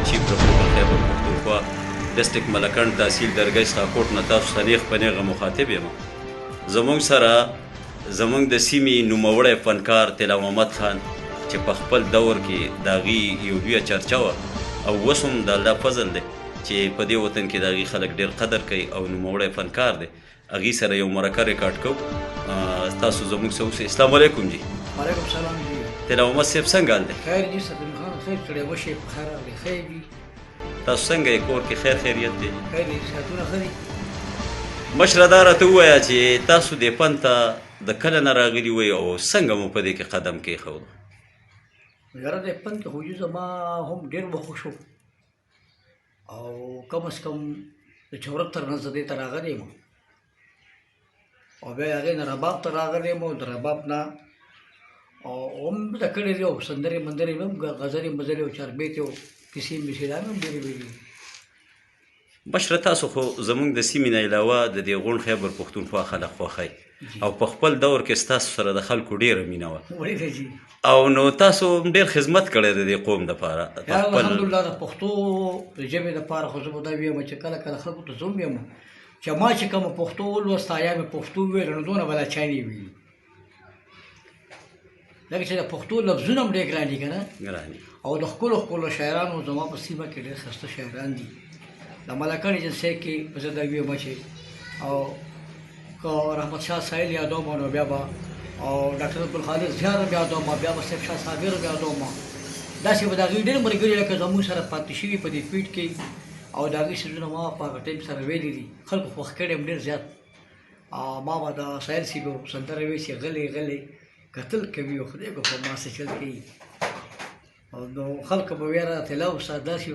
چیف رپورټر خیبرپختونخوا ډسټرکټ ملکنډ تحصیل درګۍ سخاکوټ نه تاسو ته نیغ په نیغه مخاطب یم. زموږ سره زموږ د سیمې نوموړی فنکار تعلق محمد خان چې په خپل دور کې د هغې یو لویه چرچه وه او اوس هم د الله فضل دی چې په دې وطن کې د هغې خلک ډېر قدر کوي او نوموړی فنکار دی. هغې سره یو مرکه ریکارډ کوو. تاسو زموږ سره اوسئ. السلام علیکم جی. وعلیکم السلام جی. تعلق محمد صاحب څنګه حال دی؟ خیر جی سرزمین خان خیر سړی وشئ په خیر راغلی. خیر جي. تاسو څنګه یې کور کې خیر خیریت دی؟ خیر دي صحتونه ښه دي. مشره دا راته ووایه چې تاسو دې فن ته د کله نه راغلي وئ او څنګه مو په دې کې قدم کېښود؟ یاره د فن کې خو زما هم ډېر وخت شو او کم از کم د 74 نه زه دې ته راغلی یم او بیا هغې نه رباب ته راغلی یم او د رباب نه او هم زده کړی دي او سندرې مندرې هم غزلې مزلې او چاربیتې او کیسې میسې دا هم ډېرې ویلي. مشره تاسو خو زموږ د سیمې نه علاوه د دې غونډ خیبر پښتونخوا خلک خوښئ او په خپل دور کې ستاسو سره د خلکو ډېره مینه وه او نو تاسو ډېر خدمت کړی د دې قوم دپاره. الحمدلله د پښتو د ژبې دپاره خو زه به دا ویم چې کله کله خلکو ته زه هم یم چې ما چې کومه پښتو ولوسته یا مې پښتو وویل نو دونه به دا چا نه ویلي. لکه چې د پښتو لفظونه هم ډېر ګران دي که نه او د ښکلو ښکلو شاعرانو زما په سیمه کې ډېر ښایسته شاعران دي. د ملکڼ ایجنسۍ کې زه دا ویم چې او که رحمت شاه سایل یادوم نو بیا به او ډاکټر عبدالخالق زیار هم یادوم بیا به صاحب شاه صابر هم یادوم. داسې به د هغوی ډېر ملګري لکه زموږ سره پاتې شوي په دې فیډ کې او د هغوی څیزونه ما په هغه ټایم سره ویلي دي. خلکو خوښ کړی یم ډېر زیات. ما به د سایل صاحب سندره وایي چې غلی غلی کتل کوي او خدای به په ما څه چل کوي نو خلکو به بیا راته لا استاد داسې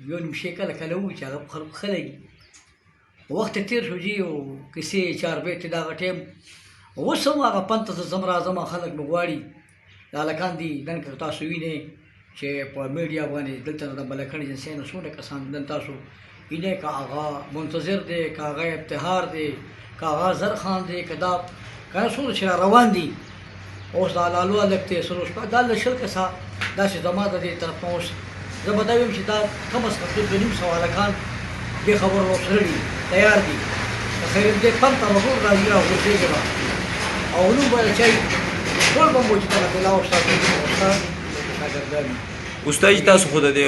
یو نیم شی کله کله ووایي چې هغه په خلکو ښه لګي. وخت تېر شو جي او کیسې چاربیتې د هغه ټایم اوس هم هغه فن ته زه ځم راځم خلک مې غواړي. دا هلکان دي نن که تاسو وینئ چې په میډیا باندې دلته د ملکڼ ایجنسۍ نه څومره کسان نن تاسو وینئ که هغه منتظر دی که هغه ابتهار دی که هغه زرخان دی که دا که نه څومره چې را روان دي اوس دا لالو هلک دی سلو شپه دا له 20 کسه داسې زما د دې طرف نه اوس زه به دا ویم چې دا کم از کم 2.5 هلکان دې خبرو ورسره دي تیار دي. د خیر دې فن ته به ټول راځي راغورځېږي به او نو به چای ټول به مو چې کله طلا استاد استاد شاګردان استاد تاسو خو د دې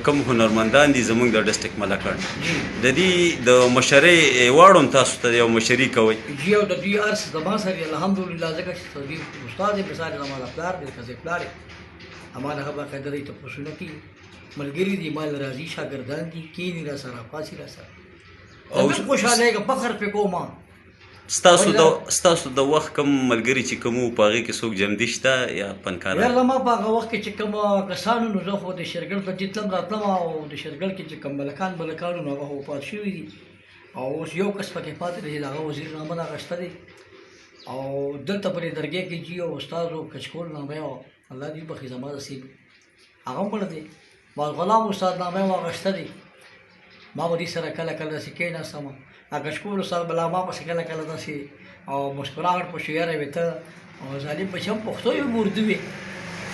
کم هنرمندان دي زموږ د ډسټرکټ ملکڼ د دې د مشرۍ ایواړ هم تاسو ته یو مشري کوئ جي او د دوی عرض زما سره الحمدلله ځکه چې دوی استاد یې مثال زما د پلار دی ښځې پلار یې هماغه باقاعده دوی تپوسونه کوي ملګري دي مال راځي شاګردان دي کیني را سره پاسي را سره او خوشحاله یم فخر پې کوم. ستاسو د وخت کم ملګري چې کوم په هغې کې څوک جمدي شته یا فنکاران؟ یاره ما په هغه وخت کې چې کوم کسانو نو زه خو د شیرګل ته چې تلم راتلم او د شیرګل کې چې کوم ملکانو نو هغه خو وفات شوي دي او اوس یو کس پکې پاتې دی د هغه وزیرنامه اخیسته دی او دلته په دې درګۍ کې جي او استاد و کچکول نامه او الله دې بخښي زما د سیمې هغه هم مړ دی ما غلام استاد نامه یې واخیسته دی. ما به دې سره کله کله داسې کېناستم هغه کچکول استاد بلا ما پسې کله کله داسې او مسکراهټ پسې یاره وې ته او ظالم بچي هم پښتو یې اردو وې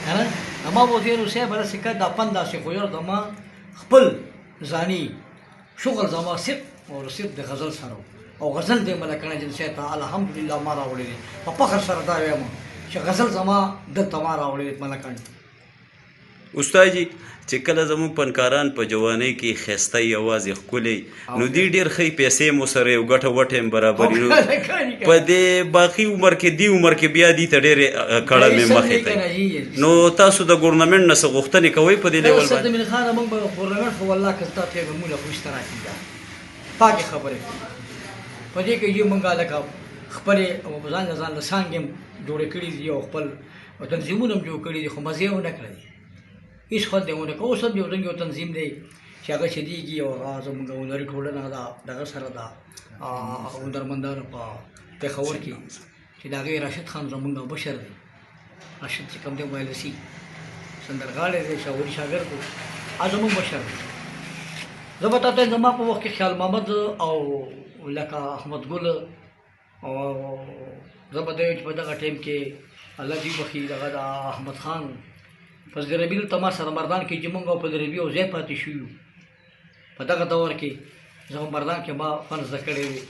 که نه ما به ورته ویل صاحب هسې که دا فن داسې خو یاره زما خپل ځاني شغل زما صرف او صرف د غزل سره او غزل د ملکڼ ایجنسۍ ته الحمدلله ما راوړی دی. په فخر سره دا وایم چې غزل زما دلته ما راوړی دی ملکڼ. استاد جي چې کله زموږ فنکاران په جوانۍ کې ښایسته یوازې ښکلي نو دوی ډېر ښې پیسې مو سره یو ګټه وټه هم برابري په دې باقي عمر کې دې عمر کې بیا دې ته ډېرې کړمې مخې ته نو تاسو د ګورنمنټ نه څه غوښتنې کوئ په دې لیول باندې؟ سرزمین خانه موږ به ګورنمنټ خو والله که ستا ته به موږ له خو اشتراکي ده پاکې خبرې په دې کې یو موږ لکه خپلې ځان له ځان له څانګې هم جوړې کړي دي او خپل تنظیمونه هم جوړ کړي دي خو مزې یې ونه کړی هېڅ خوند یې ونه کړ. اوس هم یو څنګه یو تنظیم دی چې هغه چلېږي او هغه زموږ هنري ټولنه ده دغه سره ده هنرمندانو په پېښور کې چې د هغې راشد خان زموږ مشر دی. راشد چې کوم دی وایلسي سندرغاړی دی شاعري شاګرد دی هغه زموږ مشر دی. زه به تا ته زما په وخت کې خیال محمد او لکه احمد ګل او زه به دا چې په دغه ټایم کې الله دې بخښي دغه د احمد خان پس د ربیع دلته ما سره مردان کې چې موږ په د ربیع یو ځای پاتې شوي یو په دغه دور کې زه مردان کې ما فن زده کړی وی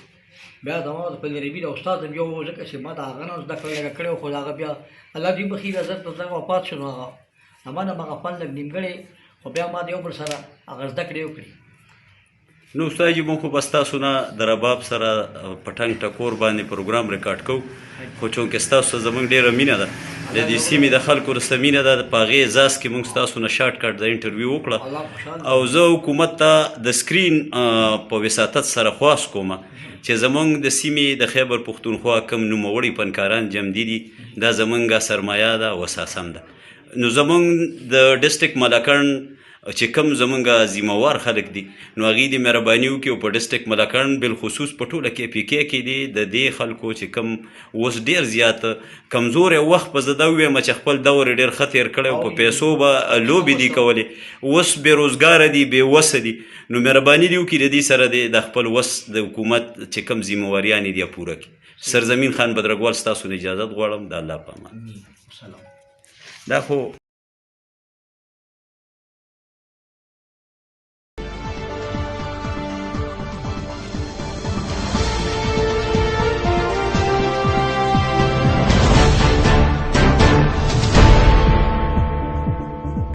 بیا زما په د ربیع د استاد هم یو ځکه چې ما د هغه نه زده کړی لږ کړی خو د هغه بیا الله دې بخیر حضرت ته دغه وفات شو نو هغه ما نه هغه فن لږ نیمګړی خو بیا ما د یو بل سره هغه زده کړې وکړي. نو استاد جي مونږ خو بس تاسو نه د رباب سره په ټنګ ټکور باندې پروګرام ریکارډ کوو خو چونکې ستاسو زموږ ډېره مینه ده د دې سیمې د خلکو رسته مینه ده په هغې اعزاز کې مونږ ستاسو نه شارټ کټ د انټرویو وکړه او زه حکومت ته د سکرین په وساطت سره خواست کوم چې زموږ د سیمې د خیبر پختونخوا کم نوموړي فنکاران جمدي دي دا زموږ سرمایه ده او اساس هم ده. نو زموږ د ډسټرک ملکڼ چې کم زمونږ ذمہوار خلک دي نو هغوی دې مهرباني وکړي او په ډسټرک ملکڼ بالخصوص په ټوله کې PK کې دي د دې خلکو چې کم اوس ډېر زیات کمزوری وخت په زه دا ووایم چې خپل دور یې ډېر ښه تېر کړی او په پیسو به لوبې دي کولې اوس بېروزګاره دي بېوسه دي نو مهرباني دې وکړي د دې سره د خپل وس د حکومت چې کم ذمہواریانې دي پوره کړي. سرزمین خان بدرګوال ستاسو نه اجازت غواړم د الله په امان. دا خو